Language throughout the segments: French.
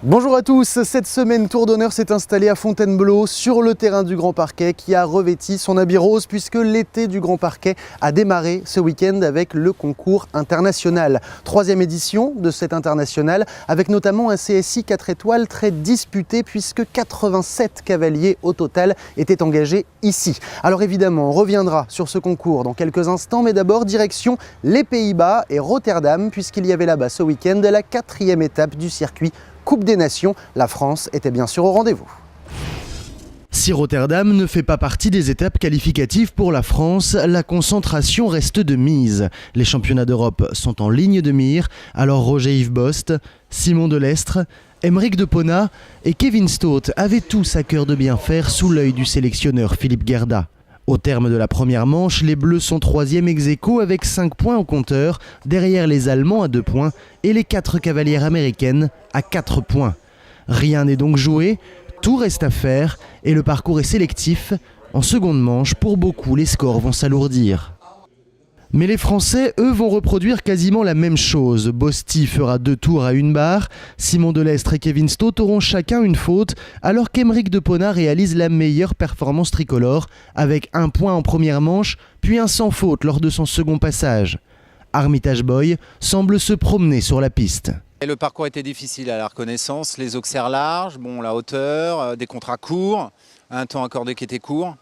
Bonjour à tous, cette semaine Tour d'Honneur s'est installé à Fontainebleau sur le terrain du Grand Parquet qui a revêti son habit rose puisque l'été du Grand Parquet a démarré ce week-end avec le concours international. Troisième édition de cet international avec notamment un CSI 4 étoiles très disputé puisque 87 cavaliers au total étaient engagés ici. Alors évidemment on reviendra sur ce concours dans quelques instants mais d'abord direction les Pays-Bas et Rotterdam puisqu'il y avait là-bas ce week-end la 4e étape du circuit Coupe des Nations, la France était bien sûr au rendez-vous. Si Rotterdam ne fait pas partie des étapes qualificatives pour la France, la concentration reste de mise. Les championnats d'Europe sont en ligne de mire, alors Roger-Yves Bost, Simon Delestre, Aymeric Depona et Kevin Stott avaient tous à cœur de bien faire sous l'œil du sélectionneur Philippe Gerda. Au terme de la première manche, les Bleus sont 3e ex-aequo avec 5 points au compteur, derrière les Allemands à 2 points et les 4 cavalières américaines à 4 points. Rien n'est donc joué, tout reste à faire et le parcours est sélectif. En seconde manche, pour beaucoup, les scores vont s'alourdir. Mais les Français, eux, vont reproduire quasiment la même chose. Bosti fera 2 tours à une barre, Simon Delestre et Kevin Stott auront chacun une faute, alors qu'Aymeric Depona réalise la meilleure performance tricolore, avec 1 point en première manche, puis un sans faute lors de son second passage. Armitage Boy semble se promener sur la piste. Et le parcours était difficile à la reconnaissance, les auxerres larges, la hauteur, des contrats courts, un temps accordé qui était court.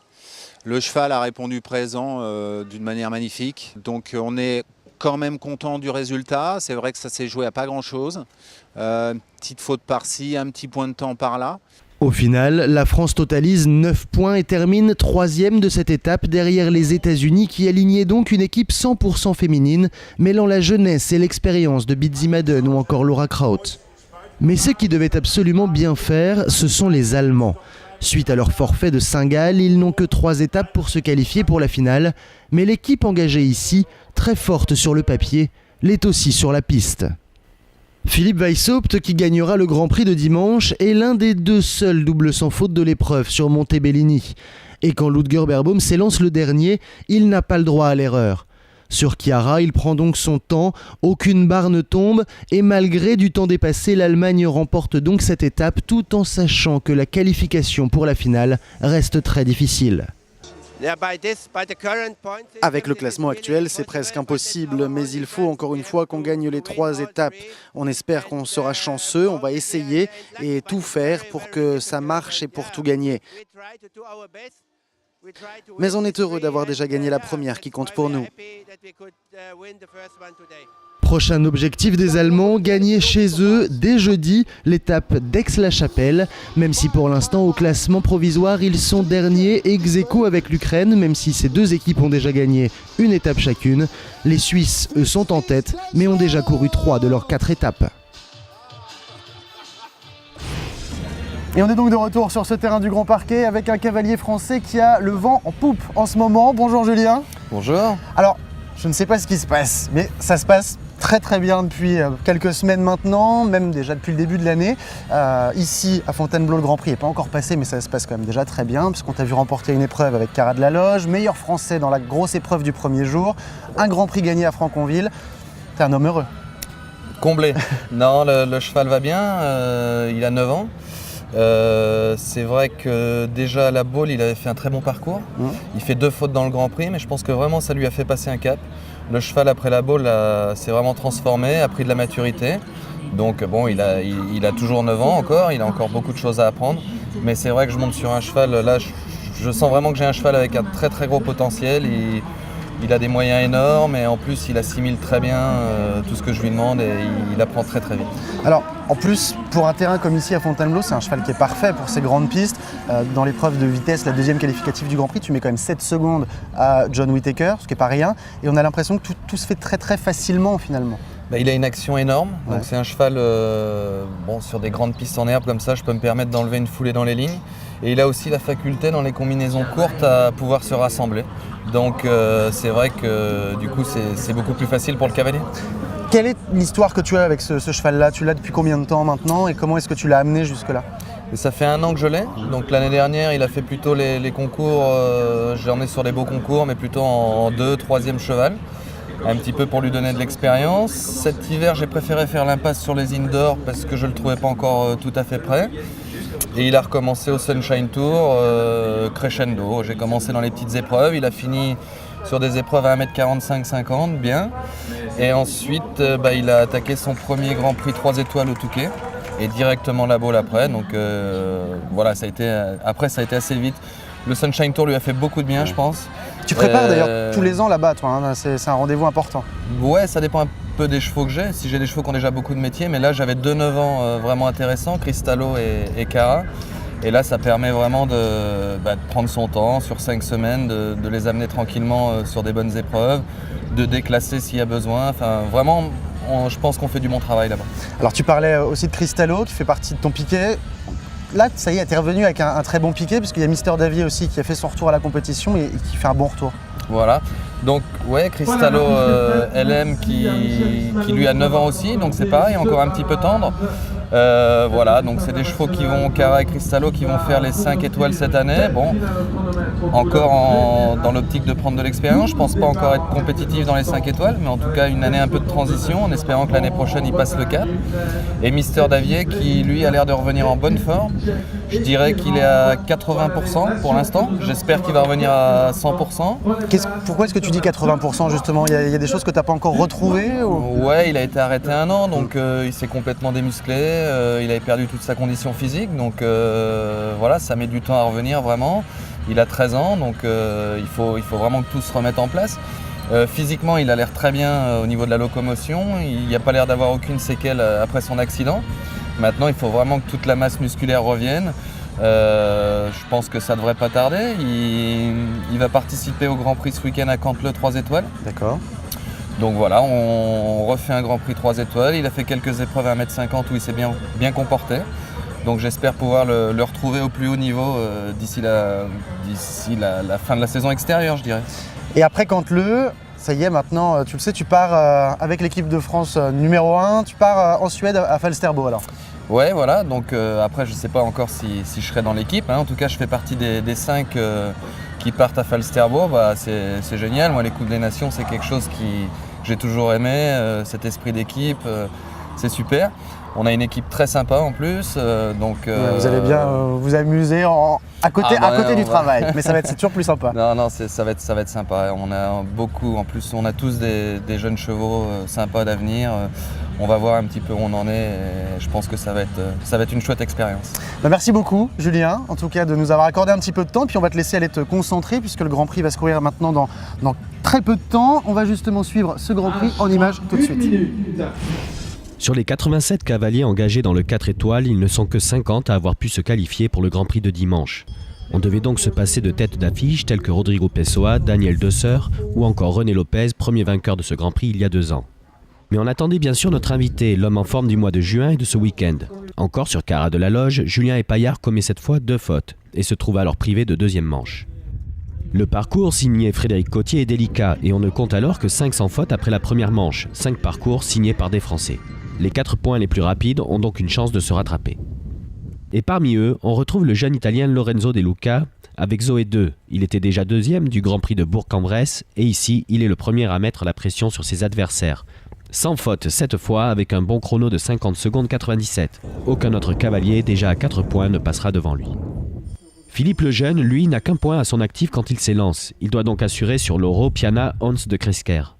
Le cheval a répondu présent d'une manière magnifique, donc on est quand même content du résultat. C'est vrai que ça s'est joué à pas grand chose, petite faute par-ci, un petit point de temps par-là. Au final, la France totalise 9 points et termine 3e de cette étape derrière les États-Unis qui alignaient donc une équipe 100% féminine, mêlant la jeunesse et l'expérience de Bizzy Madden ou encore Laura Kraut. Mais ceux qui devaient absolument bien faire, ce sont les Allemands. Suite à leur forfait de Saint-Gall, ils n'ont que 3 étapes pour se qualifier pour la finale, mais l'équipe engagée ici, très forte sur le papier, l'est aussi sur la piste. Philippe Weishaupt, qui gagnera le Grand Prix de dimanche, est l'un des 2 seuls doubles sans faute de l'épreuve sur Montebellini. Et quand Ludger Beerbaum s'élance le dernier, il n'a pas le droit à l'erreur. Sur Chiara, il prend donc son temps, aucune barre ne tombe et malgré du temps dépassé, l'Allemagne remporte donc cette étape tout en sachant que la qualification pour la finale reste très difficile. Avec le classement actuel, c'est presque impossible, mais il faut encore une fois qu'on gagne les 3 étapes. On espère qu'on sera chanceux, on va essayer et tout faire pour que ça marche et pour tout gagner. Mais on est heureux d'avoir déjà gagné la première qui compte pour nous. Prochain objectif des Allemands, gagner chez eux dès jeudi l'étape d'Aix-la-Chapelle. Même si pour l'instant au classement provisoire ils sont derniers ex-aequo avec l'Ukraine, même si ces 2 équipes ont déjà gagné une étape chacune. Les Suisses, eux, sont en tête, mais ont déjà couru 3 de leurs 4 étapes. Et on est donc de retour sur ce terrain du Grand Parquet avec un cavalier français qui a le vent en poupe en ce moment. Bonjour Julien. Bonjour. Alors, je ne sais pas ce qui se passe, mais ça se passe très bien depuis quelques semaines maintenant, même déjà depuis le début de l'année. Ici, à Fontainebleau, le Grand Prix n'est pas encore passé, mais ça se passe quand même déjà très bien, puisqu'on t'a vu remporter une épreuve avec Cara de la Loge, meilleur français dans la grosse épreuve du premier jour, un Grand Prix gagné à Franconville. T'es un homme heureux. Comblé. Non, le cheval va bien, il a 9 ans. C'est vrai que déjà à la Baule, il avait fait un très bon parcours. Il fait 2 fautes dans le Grand Prix, mais je pense que vraiment ça lui a fait passer un cap. Le cheval après la Baule s'est vraiment transformé, a pris de la maturité. Donc bon, il a toujours 9 ans encore, il a encore beaucoup de choses à apprendre. Mais c'est vrai que je monte sur un cheval, là je sens vraiment que j'ai un cheval avec un très gros potentiel. Il a des moyens énormes et en plus il assimile très bien tout ce que je lui demande et il apprend très vite. Alors en plus pour un terrain comme ici à Fontainebleau, c'est un cheval qui est parfait pour ces grandes pistes. Dans l'épreuve de vitesse, la 2e qualificative du Grand Prix, tu mets quand même 7 secondes à John Whittaker, ce qui n'est pas rien. Et on a l'impression que tout se fait très facilement finalement. Il a une action énorme, donc c'est un cheval, sur des grandes pistes en herbe comme ça, je peux me permettre d'enlever une foulée dans les lignes. Et il a aussi la faculté dans les combinaisons courtes à pouvoir se rassembler. Donc c'est vrai que du coup c'est beaucoup plus facile pour le cavalier. Quelle est l'histoire que tu as avec ce cheval-là? Tu l'as depuis combien de temps maintenant et comment est-ce que tu l'as amené jusque-là? Et ça fait 1 an que je l'ai. Donc l'année dernière, il a fait plutôt les concours, je l'ai emmené sur des beaux concours, mais plutôt en 2e, 3e cheval. un petit peu pour lui donner de l'expérience. Cet hiver, j'ai préféré faire l'impasse sur les indoors parce que je ne le trouvais pas encore tout à fait prêt. Et il a recommencé au Sunshine Tour crescendo. J'ai commencé dans les petites épreuves, il a fini sur des épreuves à 1m45-50, bien. Et ensuite, il a attaqué son premier Grand Prix 3 étoiles au Touquet et directement la boule après. Donc voilà, ça a été assez vite. Le Sunshine Tour lui a fait beaucoup de bien, je pense. Tu prépares d'ailleurs tous les ans là-bas, toi, hein, c'est un rendez-vous important. Ouais, ça dépend un peu des chevaux que j'ai. Si j'ai des chevaux qui ont déjà beaucoup de métiers, mais là j'avais 2 9 ans vraiment intéressants, Cristallo et Cara. Et là, ça permet vraiment de prendre son temps sur 5 semaines, de les amener tranquillement sur des bonnes épreuves, de déclasser s'il y a besoin. Enfin, vraiment, je pense qu'on fait du bon travail là-bas. Alors, tu parlais aussi de Cristallo, qui fait partie de ton piquet. Là, ça y est, tu es revenu avec un très bon piquet, puisqu'il y a Mister Davier aussi qui a fait son retour à la compétition et qui fait un bon retour. Voilà. Donc, ouais, Cristallo LM qui lui a 9 ans aussi, donc c'est pareil, encore un petit peu tendre. Voilà, donc c'est des chevaux qui vont, Cara et Cristallo, qui vont faire les 5 étoiles cette année. Bon, encore dans l'optique de prendre de l'expérience. Je pense pas encore être compétitif dans les 5 étoiles, mais en tout cas une année un peu de transition, en espérant que l'année prochaine il passe le cap. Et Mister Davier qui lui a l'air de revenir en bonne forme. Je dirais qu'il est à 80% pour l'instant. J'espère qu'il va revenir à 100%. Pourquoi est-ce que tu dis 80% justement? Il y a des choses que tu n'as pas encore retrouvées ou... Ouais, il a été arrêté 1 an, donc il s'est complètement démusclé. Il avait perdu toute sa condition physique, donc voilà, ça met du temps à revenir vraiment. Il a 13 ans, donc il faut vraiment que tout se remette en place. Physiquement, il a l'air très bien au niveau de la locomotion. Il n'a pas l'air d'avoir aucune séquelle après son accident. Maintenant, il faut vraiment que toute la masse musculaire revienne. Je pense que ça ne devrait pas tarder. Il va participer au Grand Prix ce week-end à Canteleu 3 étoiles. D'accord. Donc voilà, on refait un Grand Prix 3 étoiles. Il a fait quelques épreuves à 1m50 où il s'est bien comporté. Donc j'espère pouvoir le retrouver au plus haut niveau d'ici la fin de la saison extérieure, je dirais. Et après Canteleu, ça y est maintenant, tu le sais, tu pars avec l'équipe de France numéro 1, tu pars en Suède à Falsterbo alors. Ouais, voilà, donc après je ne sais pas encore si je serai dans l'équipe, hein. En tout cas je fais partie des 5 qui partent à Falsterbo. C'est génial. Moi, les Coupes des Nations, c'est quelque chose que j'ai toujours aimé, cet esprit d'équipe, c'est super. On a une équipe très sympa en plus, donc... vous allez bien vous amuser à côté du travail, mais c'est toujours plus sympa. Non, ça va être sympa. On a beaucoup, en plus on a tous des jeunes chevaux sympas d'avenir. On va voir un petit peu où on en est et je pense que ça va être une chouette expérience. Merci beaucoup Julien, en tout cas de nous avoir accordé un petit peu de temps, puis on va te laisser aller te concentrer puisque le Grand Prix va se courir maintenant dans très peu de temps. On va justement suivre ce Grand Prix en images tout de suite. Sur les 87 cavaliers engagés dans le 4 étoiles, ils ne sont que 50 à avoir pu se qualifier pour le Grand Prix de dimanche. On devait donc se passer de têtes d'affiche tels que Rodrigo Pessoa, Daniel Desseur ou encore René Lopez, premier vainqueur de ce Grand Prix il y a 2 ans. Mais on attendait bien sûr notre invité, l'homme en forme du mois de juin et de ce week-end. Encore sur Cara de la Loge, Julien Epaillard commet cette fois 2 fautes et se trouve alors privé de 2e manche. Le parcours signé Frédéric Cottier est délicat et on ne compte alors que 500 fautes après la première manche, 5 parcours signés par des Français. Les 4 points les plus rapides ont donc une chance de se rattraper. Et parmi eux, on retrouve le jeune Italien Lorenzo De Luca avec Zoé 2. Il était déjà 2e du Grand Prix de Bourg-en-Bresse et ici, il est le premier à mettre la pression sur ses adversaires. Sans faute cette fois avec un bon chrono de 50 secondes 97. Aucun autre cavalier déjà à 4 points ne passera devant lui. Philippe Lejeune, lui, n'a qu'un point à son actif quand il s'élance. Il doit donc assurer sur l'Oro Piana Hans de Kresker.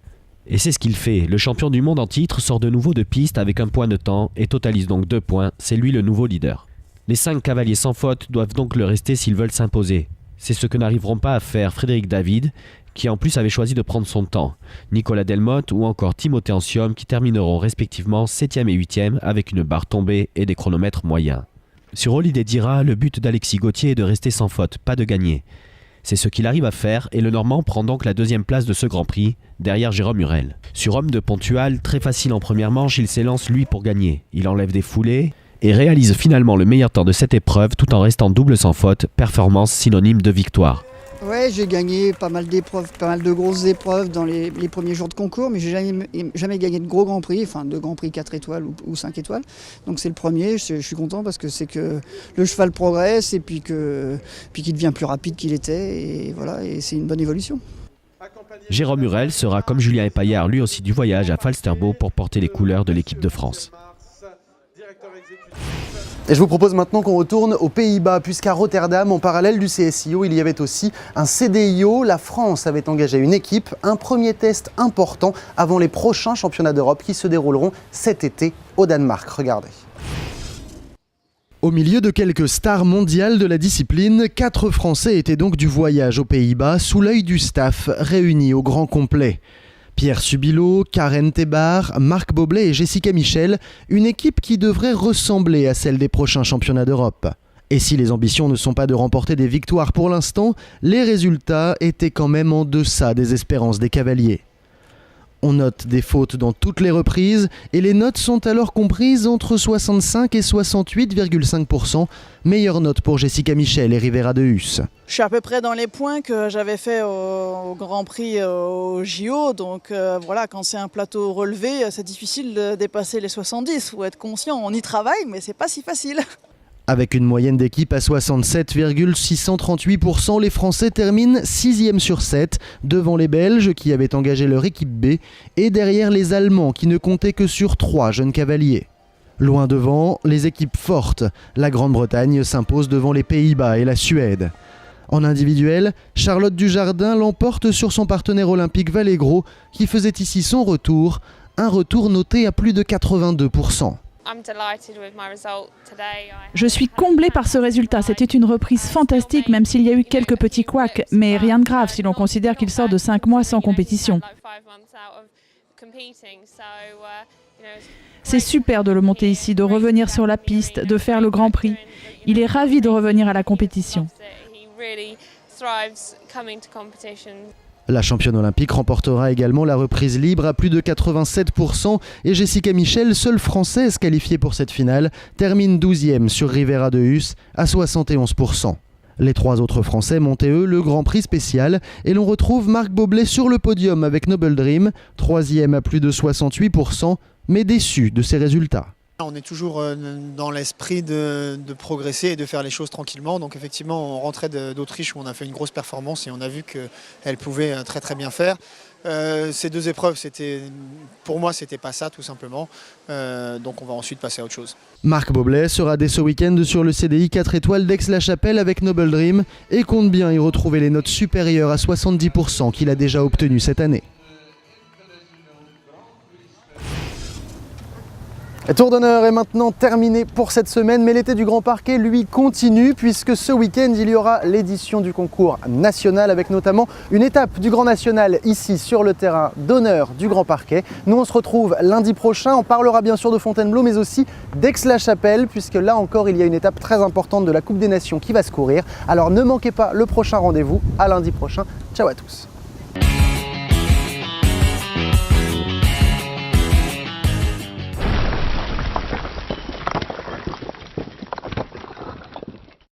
Et c'est ce qu'il fait. Le champion du monde en titre sort de nouveau de piste avec un point de temps et totalise donc 2 points. C'est lui le nouveau leader. Les 5 cavaliers sans faute doivent donc le rester s'ils veulent s'imposer. C'est ce que n'arriveront pas à faire Frédéric David, qui en plus avait choisi de prendre son temps, Nicolas Delmotte ou encore Timothée Ancium qui termineront respectivement 7e et 8e avec une barre tombée et des chronomètres moyens. Sur Holiday Dira, le but d'Alexis Gauthier est de rester sans faute, pas de gagner. C'est ce qu'il arrive à faire et le Normand prend donc la 2e place de ce Grand Prix, derrière Jérôme Hurel. Sur Homme de Pontual, très facile en première manche, il s'élance lui pour gagner. Il enlève des foulées et réalise finalement le meilleur temps de cette épreuve tout en restant double sans faute, performance synonyme de victoire. Ouais, j'ai gagné pas mal d'épreuves, pas mal de grosses épreuves dans les premiers jours de concours, mais j'ai jamais gagné de gros Grands Prix, enfin de Grands Prix 4 étoiles ou 5 étoiles. Donc c'est le premier, je suis content parce que c'est que le cheval progresse et puis qu'il devient plus rapide qu'il était et voilà, et c'est une bonne évolution. Jérôme Hurel sera, comme Julien Epaillard, lui aussi du voyage à Falsterbo pour porter les couleurs de l'équipe de France. Et je vous propose maintenant qu'on retourne aux Pays-Bas, puisqu'à Rotterdam, en parallèle du CSIO, il y avait aussi un CDIO. La France avait engagé une équipe, un premier test important avant les prochains championnats d'Europe qui se dérouleront cet été au Danemark. Regardez. Au milieu de quelques stars mondiales de la discipline, 4 Français étaient donc du voyage aux Pays-Bas sous l'œil du staff réuni au grand complet. Pierre Subilo, Karen Tebar, Marc Boblet et Jessica Michel, une équipe qui devrait ressembler à celle des prochains championnats d'Europe. Et si les ambitions ne sont pas de remporter des victoires pour l'instant, les résultats étaient quand même en deçà des espérances des cavaliers. On note des fautes dans toutes les reprises et les notes sont alors comprises entre 65 et 68,5%. Meilleure note pour Jessica Michel et Rivera de Hus. Je suis à peu près dans les points que j'avais fait au Grand Prix au JO. Donc voilà, quand c'est un plateau relevé, c'est difficile de dépasser les 70. Il faut être conscient, on y travaille, mais c'est pas si facile. Avec une moyenne d'équipe à 67,638%, les Français terminent 6e sur 7, devant les Belges qui avaient engagé leur équipe B, et derrière les Allemands qui ne comptaient que sur 3 jeunes cavaliers. Loin devant, les équipes fortes. La Grande-Bretagne s'impose devant les Pays-Bas et la Suède. En individuel, Charlotte Dujardin l'emporte sur son partenaire olympique Vallegro, qui faisait ici son retour, un retour noté à plus de 82%. Je suis comblée par ce résultat. C'était une reprise fantastique, même s'il y a eu quelques petits couacs, mais rien de grave si l'on considère qu'il sort de 5 mois sans compétition. C'est super de le monter ici, de revenir sur la piste, de faire le Grand Prix. Il est ravi de revenir à la compétition. La championne olympique remportera également la reprise libre à plus de 87% et Jessica Michel, seule française qualifiée pour cette finale, termine 12e sur Rivera de Hus à 71%. Les 3 autres Français montaient eux le Grand Prix spécial et l'on retrouve Marc Boblet sur le podium avec Noble Dream, 3e à plus de 68%, mais déçu de ses résultats. On est toujours dans l'esprit de progresser et de faire les choses tranquillement. Donc effectivement, on rentrait d'Autriche où on a fait une grosse performance et on a vu qu'elle pouvait très très bien faire. Ces 2 épreuves, pour moi, c'était pas ça tout simplement. Donc on va ensuite passer à autre chose. Marc Boblet sera dès ce week-end sur le CDI 4 étoiles d'Aix-la-Chapelle avec Noble Dream et compte bien y retrouver les notes supérieures à 70% qu'il a déjà obtenues cette année. Le Tour d'honneur est maintenant terminé pour cette semaine, mais l'été du Grand Parquet, lui, continue puisque ce week-end, il y aura l'édition du concours national avec notamment une étape du Grand National ici sur le terrain d'honneur du Grand Parquet. Nous, on se retrouve lundi prochain. On parlera bien sûr de Fontainebleau, mais aussi d'Aix-la-Chapelle puisque là encore, il y a une étape très importante de la Coupe des Nations qui va se courir. Alors ne manquez pas le prochain rendez-vous à lundi prochain. Ciao à tous.